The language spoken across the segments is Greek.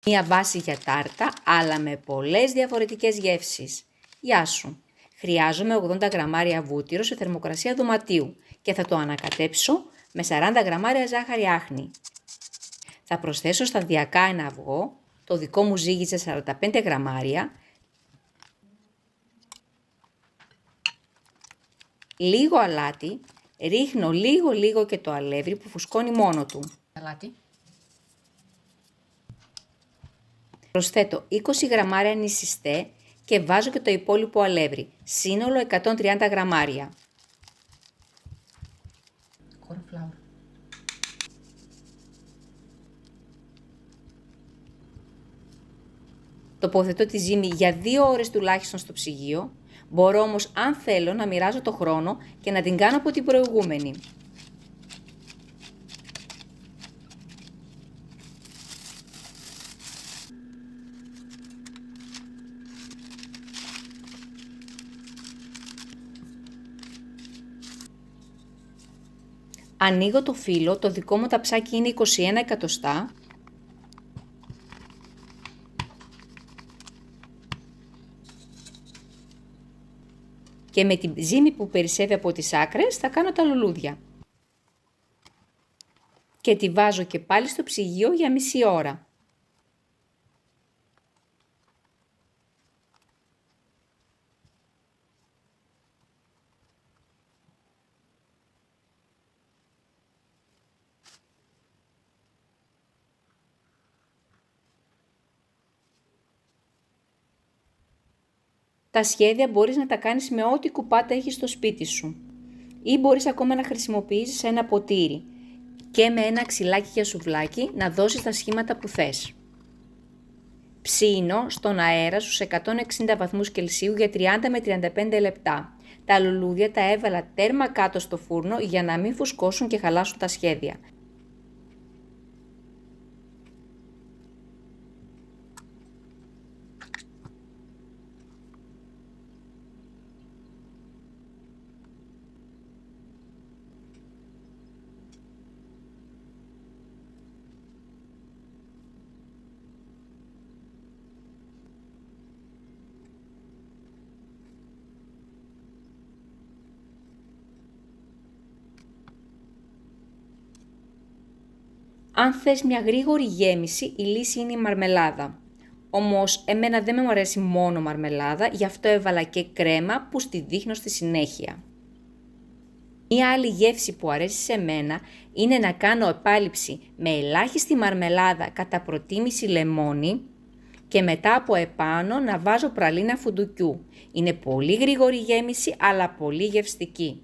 Μία βάση για τάρτα, αλλά με πολλές διαφορετικές γεύσεις. Γεια σου! Χρειάζομαι 80 γραμμάρια βούτυρο σε θερμοκρασία δωματίου και θα το ανακατέψω με 40 γραμμάρια ζάχαρη άχνη. Θα προσθέσω σταδιακά ένα αυγό, το δικό μου ζύγιζε 45 γραμμάρια, λίγο αλάτι, ρίχνω λίγο και το αλεύρι που φουσκώνει μόνο του. Αλάτι. Προσθέτω 20 γραμμάρια νησιστέ και βάζω και το υπόλοιπο αλεύρι, σύνολο 130 γραμμάρια. Cornflour. Τοποθετώ τη ζύμη για 2 ώρες τουλάχιστον στο ψυγείο, μπορώ όμως αν θέλω να μοιράζω το χρόνο και να την κάνω από την προηγούμενη. Ανοίγω το φύλλο, το δικό μου ταψάκι είναι 21 εκατοστά. Και με τη ζύμη που περισσεύει από τις άκρες θα κάνω τα λουλούδια. Και τη βάζω και πάλι στο ψυγείο για μισή ώρα. Τα σχέδια μπορείς να τα κάνεις με ό,τι κουπάτα έχεις στο σπίτι σου. Ή μπορείς ακόμα να χρησιμοποιήσεις ένα ποτήρι και με ένα ξυλάκι για σουβλάκι να δώσεις τα σχήματα που θες. Ψήνω στον αέρα στους 160 βαθμούς Κελσίου για 30 με 35 λεπτά. Τα λουλούδια τα έβαλα τέρμα κάτω στο φούρνο για να μην φουσκώσουν και χαλάσουν τα σχέδια. Αν θες μια γρήγορη γέμιση, η λύση είναι η μαρμελάδα. Όμως, εμένα δεν μου αρέσει μόνο μαρμελάδα, γι' αυτό έβαλα και κρέμα που στη δείχνω στη συνέχεια. Μια άλλη γεύση που αρέσει σε μένα είναι να κάνω επάλυψη με ελάχιστη μαρμελάδα κατά προτίμηση λεμόνι και μετά από επάνω να βάζω πραλίνα φουντουκιού. Είναι πολύ γρήγορη γέμιση, αλλά πολύ γευστική.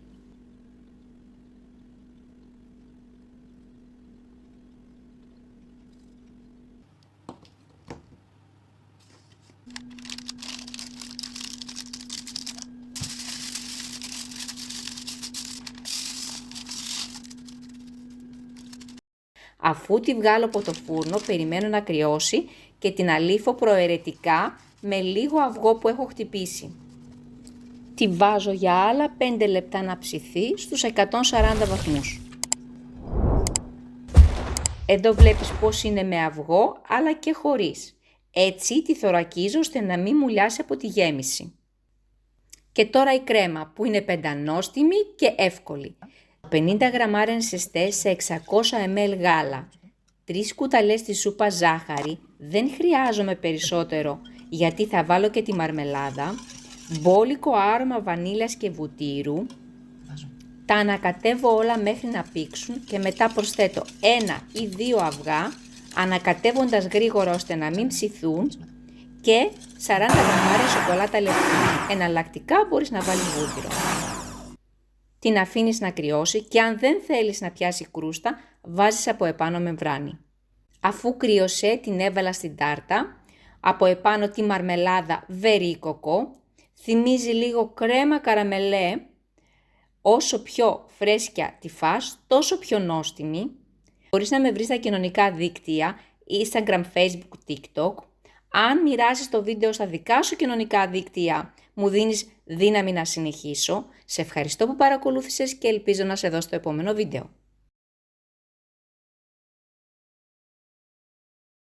Αφού τη βγάλω από το φούρνο, περιμένω να κρυώσει και την αλείφω προαιρετικά με λίγο αυγό που έχω χτυπήσει. Τη βάζω για άλλα 5 λεπτά να ψηθεί στους 140 βαθμούς. Εδώ βλέπεις πως είναι με αυγό αλλά και χωρίς. Έτσι τη θωρακίζω ώστε να μην μουλιάσει από τη γέμιση. Και τώρα η κρέμα που είναι πεντανόστιμη και εύκολη. 50 γραμμάρια νησιστές σε 600 ml γάλα, 3 κουταλιές της σούπα ζάχαρη, δεν χρειάζομαι περισσότερο γιατί θα βάλω και τη μαρμελάδα, μπόλικο άρωμα βανίλιας και βουτύρου, τα ανακατεύω όλα μέχρι να πήξουν και μετά προσθέτω 1 ή 2 αυγά, ανακατεύοντας γρήγορα ώστε να μην ψηθούν και 40 γραμμάρια σοκολάτα λευκή. Εναλλακτικά μπορείς να βάλεις βούτυρο. Την αφήνεις να κρυώσει και αν δεν θέλεις να πιάσει κρούστα, βάζεις από επάνω μεμβράνη. Αφού κρύωσε, την έβαλα στην τάρτα, από επάνω τη μαρμελάδα βερίκοκο, θυμίζει λίγο κρέμα καραμελέ, όσο πιο φρέσκια τη φας, τόσο πιο νόστιμη. Μπορείς να με βρεις στα κοινωνικά δίκτυα, Instagram, Facebook, TikTok. Αν μοιράσεις το βίντεο στα δικά σου κοινωνικά δίκτυα, μου δίνεις δύναμη να συνεχίσω. Σε ευχαριστώ που παρακολούθησες και ελπίζω να σε δω στο επόμενο βίντεο.